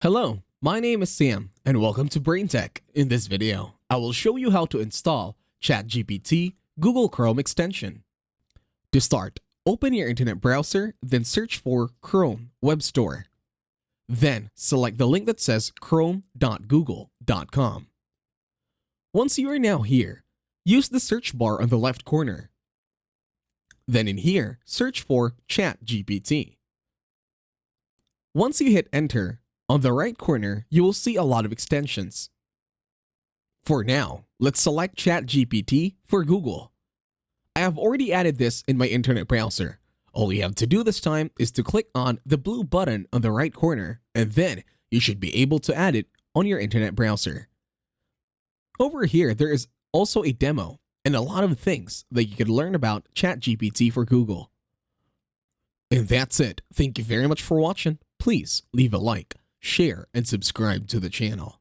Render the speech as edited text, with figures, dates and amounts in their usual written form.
Hello, my name is Sam, and welcome to Brain Tech. In this video, I will show you how to install ChatGPT Google Chrome extension. To start, open your internet browser, then search for Chrome Web Store. Then, select the link that says chrome.google.com. Once you are now here, use the search bar on the left corner. Then in here, search for ChatGPT. Once you hit enter, on the right corner, you will see a lot of extensions. For now, let's select ChatGPT for Google. I have already added this in my internet browser. All you have to do this time is to click on the blue button on the right corner, and then you should be able to add it on your internet browser. Over here, there is also a demo and a lot of things that you can learn about ChatGPT for Google. And that's it. Thank you very much for watching. Please leave a like, share, and subscribe to the channel.